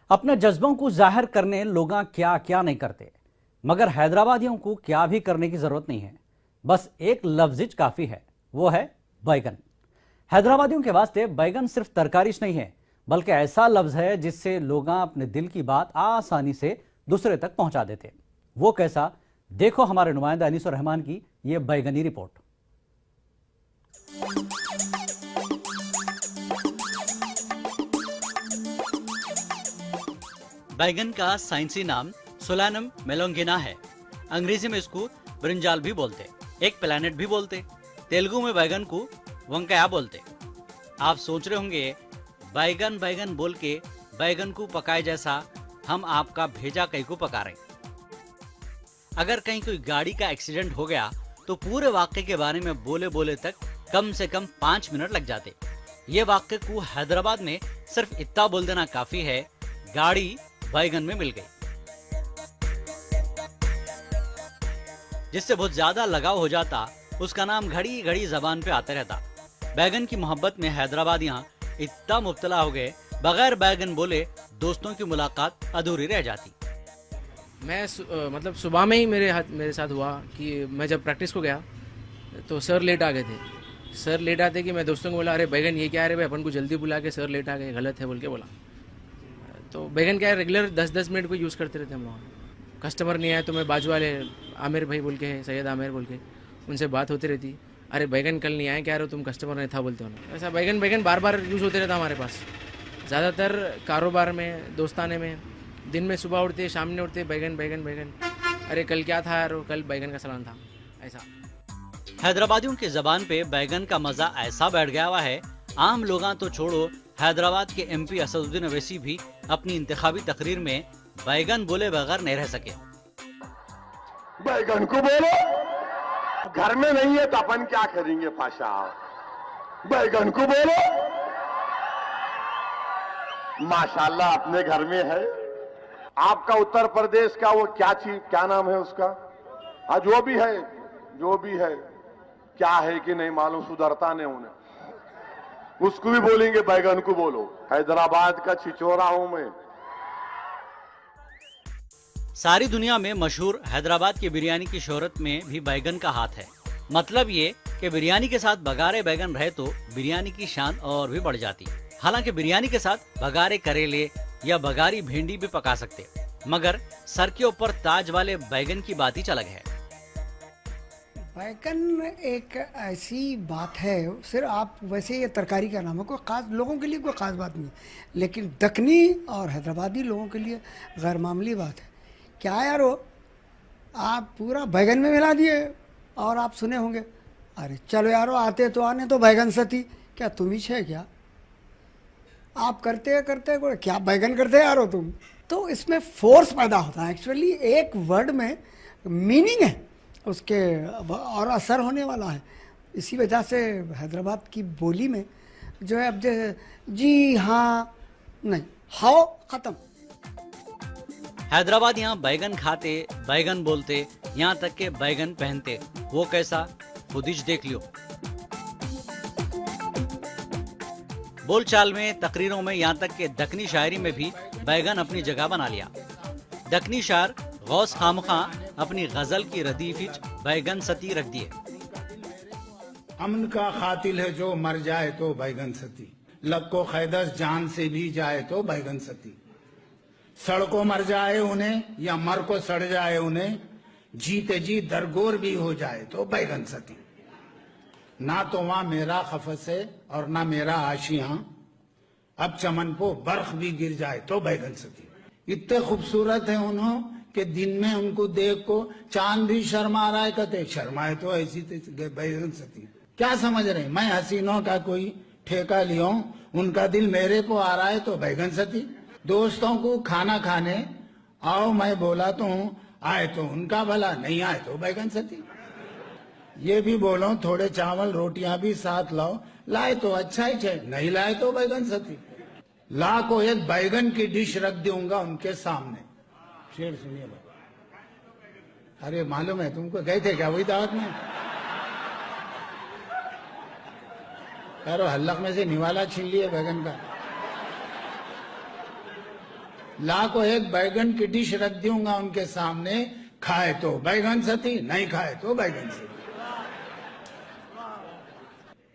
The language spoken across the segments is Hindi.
अपने जज्बों को जाहिर करने लोग क्या क्या नहीं करते, मगर हैदराबादियों को क्या भी करने की जरूरत नहीं है। बस एक लफ्ज काफी है, वो है बैगन। हैदराबादियों के वास्ते बैगन सिर्फ तरकारीश नहीं है, बल्कि ऐसा लफ्ज है जिससे लोग अपने दिल की बात आसानी से दूसरे तक पहुंचा देते। वो कैसा, देखो हमारे नुमाइंदा अनीसुर रहमान की ये बैगनी रिपोर्ट। बैगन का साइंसी नाम सोलानम मेलोंगिना है। अंग्रेजी में इसको ब्रिंजाल भी बोलते, एक प्लैनेट भी बोलते। तेलुगु में बैगन को वंकाया बोलते। आप सोच रहे होंगे बैगन बैगन बोल के बैगन को पकाए जैसा हम आपका भेजा कहीं को पका रहे। अगर कहीं कोई गाड़ी का एक्सीडेंट हो गया तो पूरे वाक्य के बारे में बोले बोले तक कम से कम 5 मिनट लग जाते। ये वाक्य को हैदराबाद में सिर्फ इतना बोल देना काफी है, गाड़ी बैगन में मिल गई, जिससे बहुत ज्यादा लगाव हो जाता। उसका नाम घड़ी घड़ी जबान पे आता रहता। बैगन की मोहब्बत में हैदराबादियां इतना मुब्तला हो गए, बगैर बैगन बोले दोस्तों की मुलाकात अधूरी रह जाती। मैं मतलब सुबह में ही मेरे साथ हुआ कि मैं जब प्रैक्टिस को गया तो सर लेट आ गए थे। सर लेट आते कि मैं दोस्तों को बोला, अरे बैगन ये क्या है रे भाई, अपन को जल्दी बुला के सर लेट आ गए, गलत है बोल के बोला। तो बैगन क्या है, रेगुलर 10-10 मिनट को यूज़ करते रहते हम लोग। कस्टमर नहीं आया तो मैं बाजू वाले आमिर भाई बोल के है, सैयद आमिर बोल के, उनसे बात होती रहती। अरे बैगन कल नहीं आए, क्या रहे तुम, कस्टमर नहीं था बोलते हो ना। ऐसा बैगन बैगन बार बार यूज़ होते रहता हमारे पास। ज़्यादातर कारोबार में, दोस्ताने में, दिन में सुबह उठते शाम में उठते बैगन बैगन बैगन, अरे कल क्या था यार, कल बैगन का सलान था, ऐसा। हैदराबादियों की जबान पे बैगन का मजा ऐसा बैठ गया हुआ है, आम लोग तो छोड़ो, हैदराबाद के एमपी असदुद्दीन अवैसी भी अपनी इंतखाबी तकरीर में बैगन बोले बगैर नहीं रह सके। बैगन को बोलो, घर में नहीं है तो अपन क्या करेंगे पाशा। बैगन को बोलो, माशाल्लाह अपने घर में है। आपका उत्तर प्रदेश का वो क्या चीज, क्या नाम है उसका, जो भी है, जो भी है, क्या है कि नहीं मालूम, सुधरता नहीं उन्हें, उसको भी बोलेंगे बैगन को बोलो। हैदराबाद का छिचोरा हूं मैं। सारी दुनिया में मशहूर हैदराबाद की बिरयानी की शोहरत में भी बैगन का हाथ है। मतलब ये कि बिरयानी के साथ बगारे बैगन रहे तो बिरयानी की शान और भी बढ़ जाती। हालांकि बिरयानी के साथ बगारे करेले या बगारी भिंडी भी पका सकते, मगर सर के ऊपर ताज वाले बैगन की बात ही अलग है। बैगन एक ऐसी बात है, सिर्फ आप वैसे ये तरकारी का नाम है, कोई ख़ास लोगों के लिए कोई ख़ास बात नहीं, लेकिन दक्कनी और हैदराबादी लोगों के लिए गैर मामूली बात है। क्या यार वो आप पूरा बैगन में मिला दिए, और आप सुने होंगे, अरे चलो यारो आते तो आने तो बैगन सती, क्या तुम ही छे क्या, आप करते करते क्या बैगन करते यारो तुम। तो इसमें फोर्स पैदा होता है। एक्चुअली एक वर्ड में मीनिंग है उसके और असर होने वाला है। इसी वजह से हैदराबाद की बोली में जो है, अब जी हाँ नहीं, हाओ खत्म। हैदराबाद यहाँ बैगन खाते, बैगन बोलते, यहाँ तक के बैगन पहनते। वो कैसा, खुद ही देख लियो। बोलचाल में, तकरीरों में, यहाँ तक के दक्कनी शायरी में भी बैगन अपनी जगह बना लिया। दक्कनी शायर गौस खामखा अपनी गजल की रदीफ बैगन सती रख दिए। अमन का कातिल है जो मर जाए तो बैगन सती, लब को खैदस जान से भी जाए तो बैगन सती, सड़कों मर जाए उन्हें या मर को सड़ जाए उन्हें, जीते जी दरगोर भी हो जाए तो बैगन सती। ना तो वहां मेरा खफस है और ना मेरा आशियां, अब चमन को बर्फ भी गिर जाए तो बैगन सती। इतने खूबसूरत है उन्हों कि दिन में उनको देख को चांद भी शर्मा रहा है, कहते शर्माए तो ऐसी बैगन सती। क्या समझ रहे, मैं हसीनों का कोई ठेका लियो, उनका दिल मेरे को आ रहा है तो बैगन सती। दोस्तों को खाना खाने आओ, मैं बोला तो हूँ, आए तो उनका भला, नहीं आए तो बैगन सती। ये भी बोलो थोड़े चावल रोटियां भी साथ लाओ, लाए तो अच्छा ही है, नहीं लाए तो बैगन सती। ला को एक बैगन की डिश रख दूंगा उनके सामने। शेर सुनिए भाई। अरे मालूम है तुमको, गए थे क्या वही दावत में? यारो हल्लक में से निवाला छीन लिए बैगन का। ला को एक बैगन की डिश रख दूंगा उनके सामने, खाए तो बैगन सती, नहीं खाए तो बैगन सती।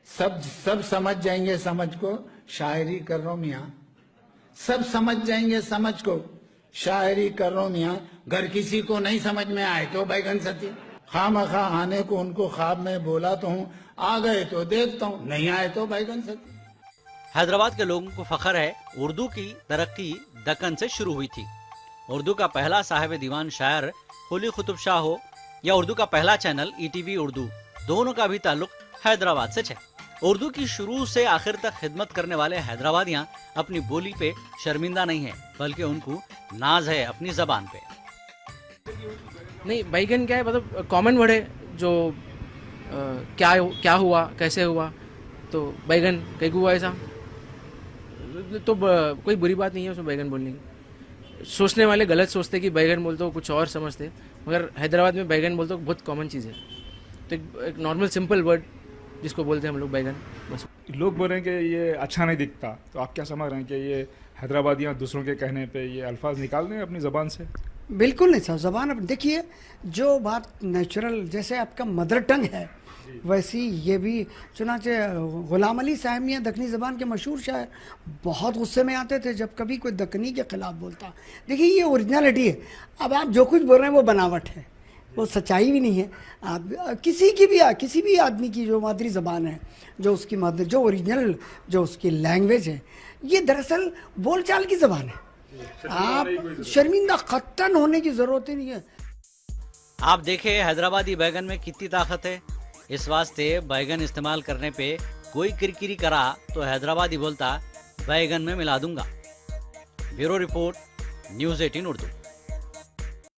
सब समझ जाएंगे समझ को, शायरी कर रहा हूं मियाँ। सब समझ जाएंगे समझ को, शायरी कर रहा हूं मियाँ। घर किसी को नहीं समझ में आए तो बैगन सती। खामखा आने को उनको ख्वाब में बोला तो हूँ, आ गए तो देखता हूँ, नहीं आए तो बैगन सती। हैदराबाद के लोगों को फख्र है, उर्दू की तरक्की दक्कन से शुरू हुई थी। उर्दू का पहला साहिब दीवान शायर कुली कुतुब शाह हो या उर्दू का पहला चैनल ईटीवी उर्दू, दोनों का भी ताल्लुक हैदराबाद से है। उर्दू की शुरू से आखिर तक खिदमत करने वाले हैदराबादियां अपनी बोली पे शर्मिंदा नहीं है, बल्कि उनको नाज है अपनी जबान पे। नहीं, बैगन क्या है, मतलब कॉमन वर्ड है जो क्या हुआ, कैसे हुआ, तो बैगन कहीं हुआ ऐसा, तो कोई बुरी बात नहीं है उसमें बैगन बोलने की। सोचने वाले गलत सोचते कि बैगन बोलते हो कुछ और समझते, मगर हैदराबाद में बैगन बोलते हो बहुत कॉमन चीज़ है। तो एक नॉर्मल सिंपल वर्ड जिसको बोलते हैं हम लोग बैगन, बस। लोग बोल रहे हैं कि ये अच्छा नहीं दिखता, तो आप क्या समझ रहे हैं कि ये हैदराबादियाँ दूसरों के कहने पे ये अल्फाज निकाल दें अपनी ज़बान से? बिल्कुल नहीं साहब, ज़बान अब देखिए, जो बात नेचुरल, जैसे आपका मदर टंग है वैसी ये भी। चुनाचे गुलाम अली साहब मियाँ दक्कनी ज़बान के मशहूर शायर बहुत गुस्से में आते थे जब कभी कोई दक्कनी के ख़िलाफ़ बोलता। देखिए ये ओरिजिनलिटी है। अब आप जो कुछ बोल रहे हैं वो बनावट है, वो सच्चाई भी नहीं है। आप किसी भी आदमी की जो मादरी ज़बान है, जो उसकी मादरी, जो ओरिजिनल, जो उसकी लैंग्वेज है, ये दरअसल बोलचाल की ज़बान है। आप शर्मिंदा कत्तन होने की ज़रूरत ही नहीं है। आप देखें हैदराबादी बैगन में कितनी ताकत है। इस वास्ते बैगन इस्तेमाल करने पे कोई किरकिरी करा तो हैदराबादी बोलता बैगन में मिला दूंगा। Bureau report, news 18 Urdu.